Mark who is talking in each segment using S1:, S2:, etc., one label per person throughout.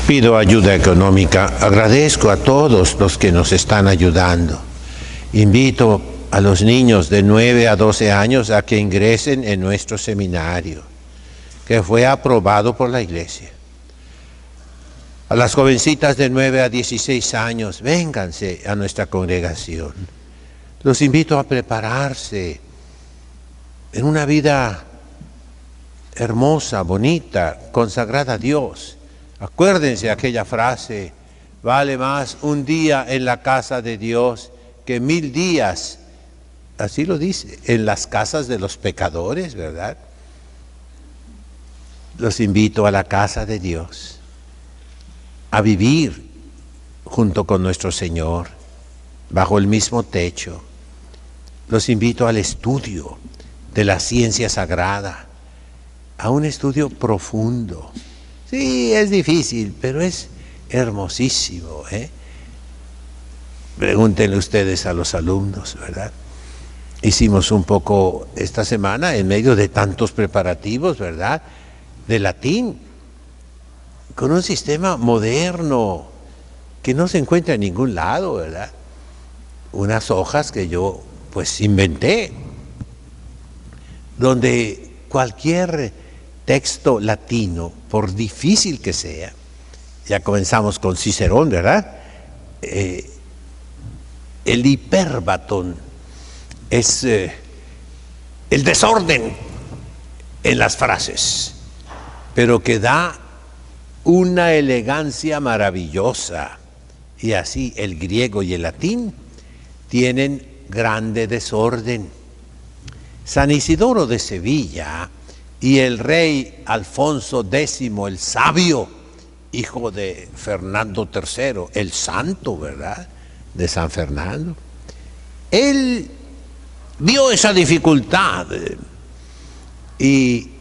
S1: Pido ayuda económica. Agradezco a todos los que nos están ayudando. Invito a los niños de 9 a 12 años a que ingresen en nuestro seminario, que fue aprobado por la iglesia. A las jovencitas de 9 a 16 años, vénganse a nuestra congregación. Los invito a prepararse en una vida hermosa, bonita, consagrada a Dios. Acuérdense aquella frase: vale más un día en la casa de Dios que 1000 días, así lo dice, en las casas de los pecadores, ¿verdad? Los invito a la casa de Dios, a vivir junto con nuestro Señor, bajo el mismo techo. Los invito al estudio de la ciencia sagrada, a un estudio profundo. Sí, es difícil, pero es hermosísimo, ¿eh? Pregúntenle ustedes a los alumnos, ¿verdad? Hicimos un poco esta semana, en medio de tantos preparativos, ¿verdad?, de latín, con un sistema moderno que no se encuentra en ningún lado, ¿verdad? Unas hojas que yo pues inventé, donde cualquier texto latino, por difícil que sea, ya comenzamos con Cicerón, ¿verdad? El hipérbaton es el desorden en las frases, pero que da una elegancia maravillosa. Y así el griego y el latín tienen grande desorden. San Isidoro de Sevilla y el rey Alfonso X el Sabio, hijo de Fernando III, el santo, ¿verdad?, de San Fernando, él vio esa dificultad y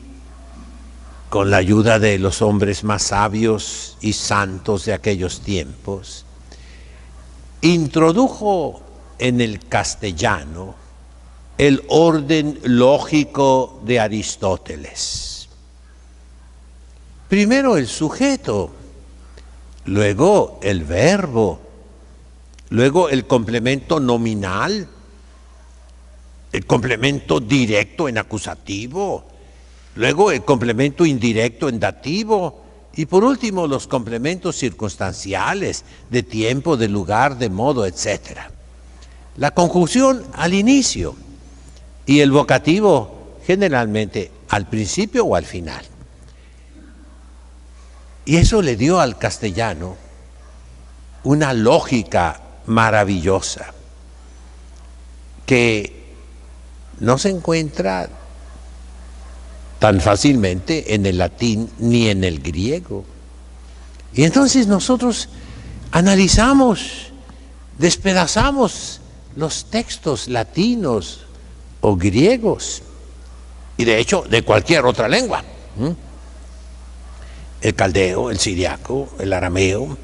S1: con la ayuda de los hombres más sabios y santos de aquellos tiempos, introdujo en el castellano el orden lógico de Aristóteles. Primero el sujeto, luego el verbo, luego el complemento nominal, el complemento directo en acusativo, luego el complemento indirecto en dativo y por último los complementos circunstanciales de tiempo, de lugar, de modo, etc. La conjunción al inicio y el vocativo generalmente al principio o al final. Y eso le dio al castellano una lógica maravillosa que no se encuentra tan fácilmente en el latín ni en el griego. Y entonces nosotros analizamos, despedazamos los textos latinos o griegos, y de hecho de cualquier otra lengua, el caldeo, el siriaco, el arameo,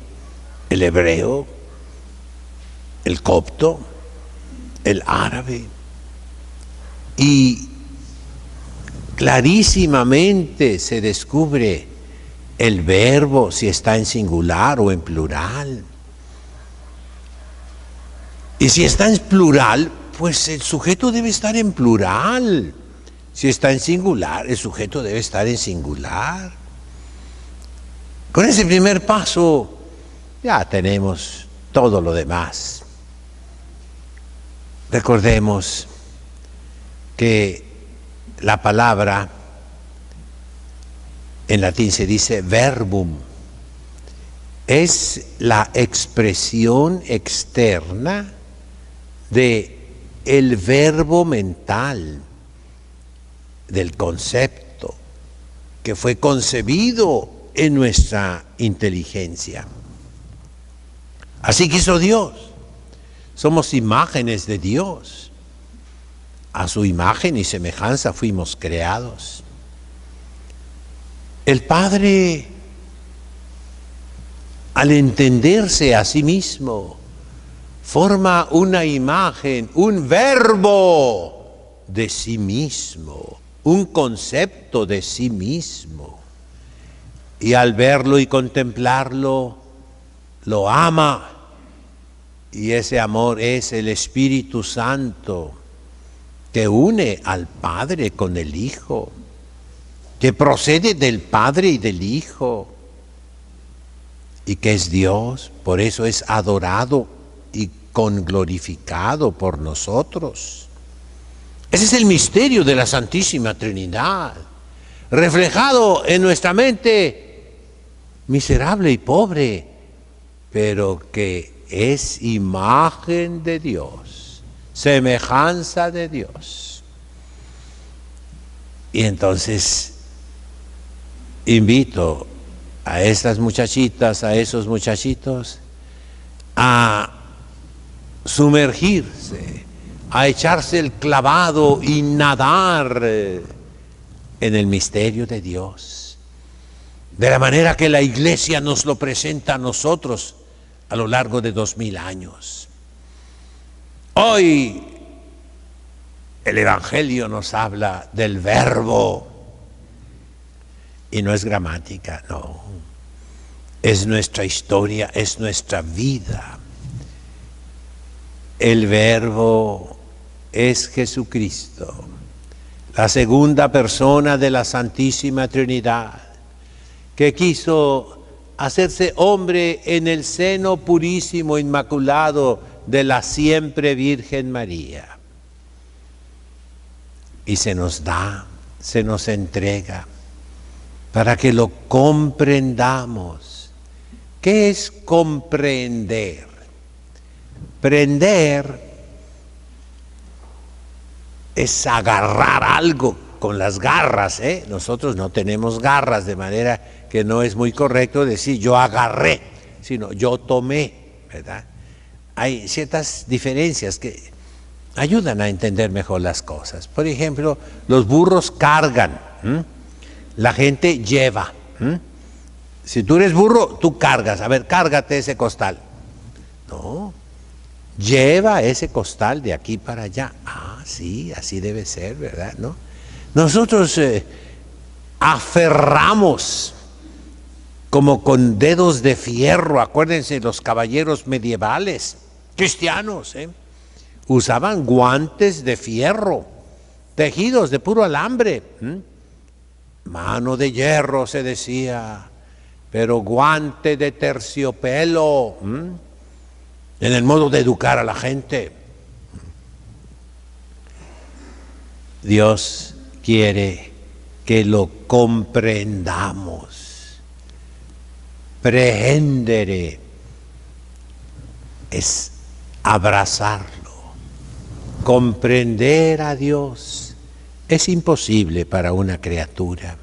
S1: el hebreo, el copto, el árabe, y clarísimamente se descubre el verbo si está en singular o en plural. Y si está en plural, pues el sujeto debe estar en plural. Si está en singular, el sujeto debe estar en singular. Con ese primer paso ya tenemos todo lo demás. Recordemos que la palabra en latín se dice verbum. Es la expresión externa de el verbo mental, del concepto que fue concebido en nuestra inteligencia. Así quiso Dios. Somos imágenes de Dios. A su imagen y semejanza fuimos creados. El Padre, al entenderse a sí mismo, forma una imagen, un verbo de sí mismo, un concepto de sí mismo. y al verlo y contemplarlo, lo ama. Y ese amor es el Espíritu Santo que une al Padre con el Hijo, que procede del Padre y del Hijo, y que es Dios, por eso es adorado y conglorificado por nosotros. Ese es el misterio de la Santísima Trinidad, reflejado en nuestra mente miserable y pobre, pero que es imagen de Dios, semejanza de Dios. Y entonces invito a estas muchachitas, a esos muchachitos, a sumergirse, a echarse el clavado y nadar en el misterio de Dios, de la manera que la Iglesia nos lo presenta a nosotros a lo largo de 2000 años. Hoy el Evangelio nos habla del Verbo, y no es gramática, no. Es nuestra historia, es nuestra vida. El Verbo es Jesucristo, la segunda persona de la Santísima Trinidad, que quiso hacerse hombre en el seno purísimo, inmaculado de la siempre Virgen María. Y se nos da, se nos entrega, para que lo comprendamos. ¿Qué es comprender? Prender es agarrar algo con las garras, ¿eh? Nosotros no tenemos garras, de manera que no es muy correcto decir yo agarré, sino yo tomé, ¿verdad? Hay ciertas diferencias que ayudan a entender mejor las cosas. Por ejemplo, los burros cargan, la gente lleva. Si tú eres burro, tú cargas. A ver, cárgate ese costal. No, lleva ese costal de aquí para allá. Ah, sí, así debe ser, ¿verdad? ¿No? Nosotros aferramos como con dedos de fierro. Acuérdense, los caballeros medievales, cristianos, usaban guantes de fierro, tejidos de puro alambre. Mano de hierro se decía, pero guante de terciopelo, en el modo de educar a la gente. Dios quiere que lo comprendamos. Prehendere es abrazarlo. Comprender a Dios es imposible para una criatura,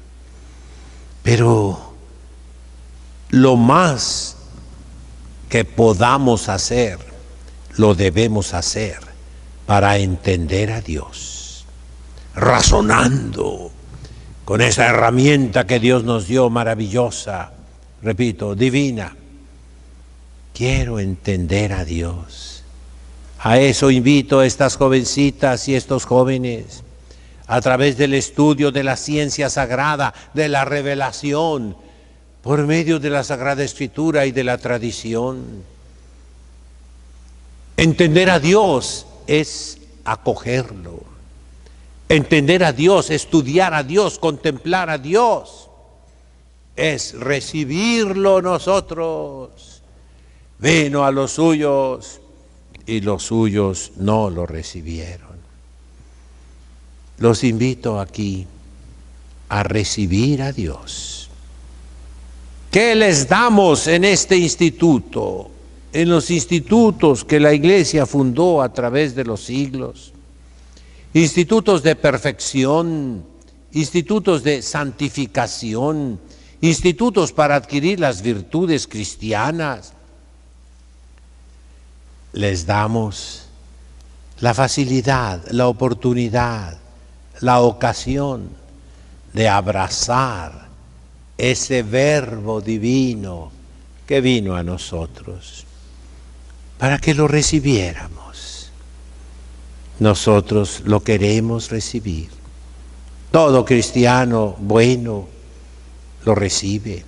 S1: pero lo más que podamos hacer, lo debemos hacer para entender a Dios, razonando con esa herramienta que Dios nos dio maravillosa, repito, divina. Quiero entender a Dios. A eso invito a estas jovencitas y estos jóvenes, a través del estudio de la ciencia sagrada, de la revelación, por medio de la Sagrada Escritura y de la tradición. Entender a Dios es acogerlo. Entender a Dios, estudiar a Dios, contemplar a Dios, es recibirlo nosotros. Vino a los suyos y los suyos no lo recibieron. Los invito aquí a recibir a Dios. ¿Qué les damos en este instituto? En los institutos que la Iglesia fundó a través de los siglos. Institutos de perfección, institutos de santificación, institutos para adquirir las virtudes cristianas. Les damos la facilidad, la oportunidad, la ocasión de abrazar ese Verbo divino que vino a nosotros, para que lo recibiéramos. Nosotros lo queremos recibir. Todo cristiano bueno lo recibe.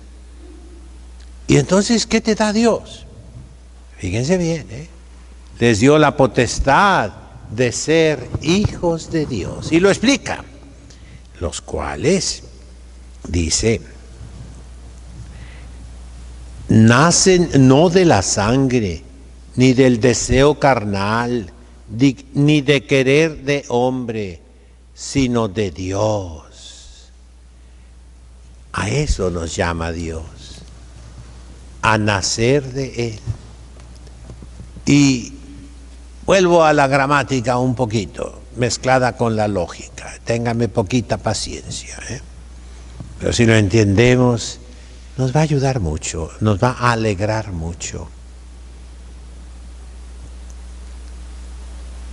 S1: Y entonces, ¿qué te da Dios? Fíjense bien, les dio la potestad de ser hijos de Dios. Y lo explica, los cuales, dice, nacen no de la sangre, ni del deseo carnal, ni de querer de hombre, sino de Dios. A eso nos llama Dios, a nacer de Él. Y vuelvo a la gramática un poquito, mezclada con la lógica. Téngame poquita paciencia, pero si lo entendemos, nos va a ayudar mucho, nos va a alegrar mucho.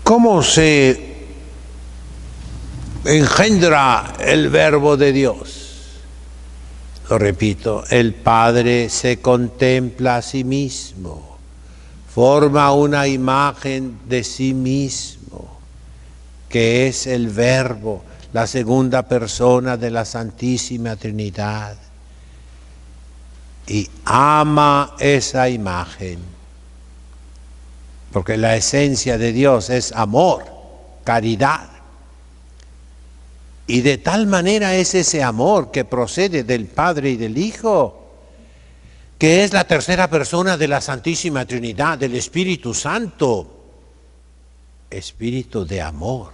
S1: ¿Cómo se engendra el verbo de Dios? Lo repito, el Padre se contempla a sí mismo, forma una imagen de sí mismo, que es el Verbo, la segunda persona de la Santísima Trinidad, y ama esa imagen, porque la esencia de Dios es amor, caridad. Y de tal manera es ese amor que procede del Padre y del Hijo, que es la tercera persona de la Santísima Trinidad, del Espíritu Santo, espíritu de amor.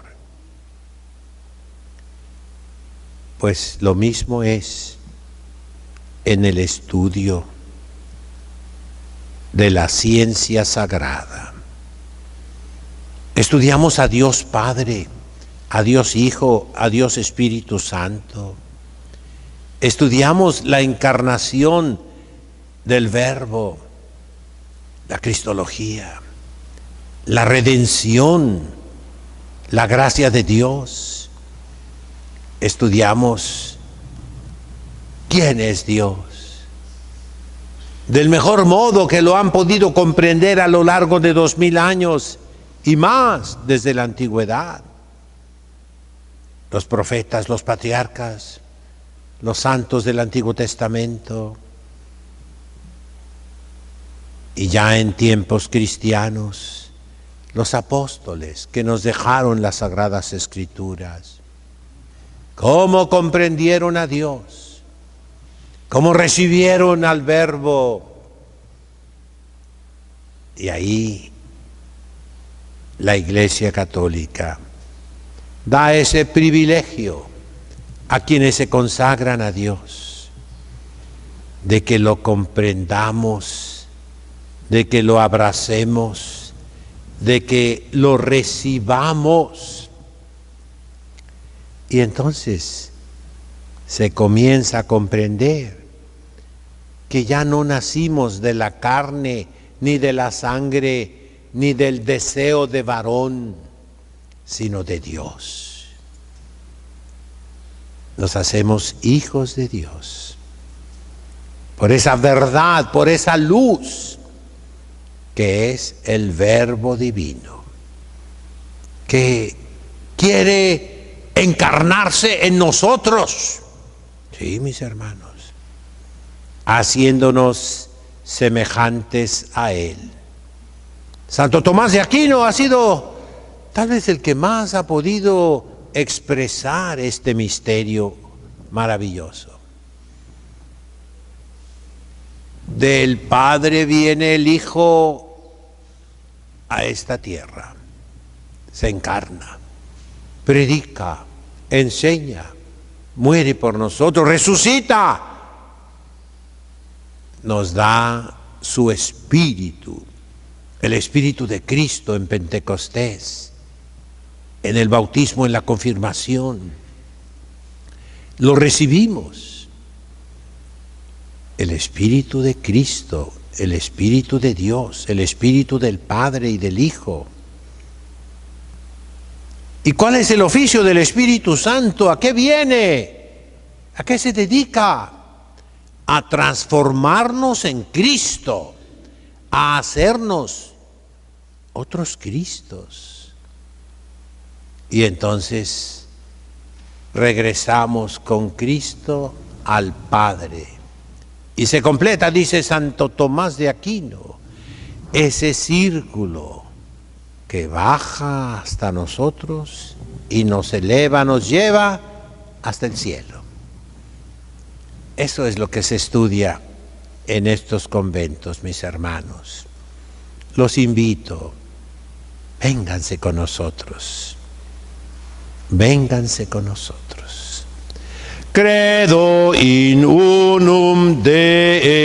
S1: Pues lo mismo es en el estudio de la ciencia sagrada. Estudiamos a Dios Padre, a Dios Hijo, a Dios Espíritu Santo. Estudiamos la encarnación del Verbo, la cristología, la redención, la gracia de Dios. Estudiamos quién es Dios, del mejor modo que lo han podido comprender a lo largo de 2000 años y más desde la antigüedad. Los profetas, los patriarcas, los santos del Antiguo Testamento, y ya en tiempos cristianos, los apóstoles que nos dejaron las Sagradas Escrituras. ¿Cómo comprendieron a Dios? ¿Cómo recibieron al Verbo? Y ahí la Iglesia Católica da ese privilegio a quienes se consagran a Dios, de que lo comprendamos, de que lo abracemos, de que lo recibamos. Y entonces se comienza a comprender que ya no nacimos de la carne, ni de la sangre, ni del deseo de varón, sino de Dios. Nos hacemos hijos de Dios por esa verdad, por esa luz que es el Verbo divino, que quiere encarnarse en nosotros. Sí, mis hermanos, haciéndonos semejantes a Él. Santo Tomás de Aquino ha sido tal vez el que más ha podido expresar este misterio maravilloso. Del Padre viene el Hijo a esta tierra, se encarna, predica, enseña, muere por nosotros, resucita, nos da su Espíritu, el Espíritu de Cristo en Pentecostés, en el bautismo, en la confirmación. Lo recibimos. El Espíritu de Cristo, el Espíritu de Dios, el Espíritu del Padre y del Hijo. ¿Y cuál es el oficio del Espíritu Santo? ¿A qué viene? ¿A qué se dedica? A transformarnos en Cristo, a hacernos otros Cristos. Y entonces regresamos con Cristo al Padre, Y se completa, dice Santo Tomás de Aquino, ese círculo que baja hasta nosotros y nos eleva, nos lleva hasta el cielo. Eso es lo que se estudia en estos conventos, mis hermanos. Los invito, vénganse con nosotros, vénganse con nosotros. Credo in unum Dei.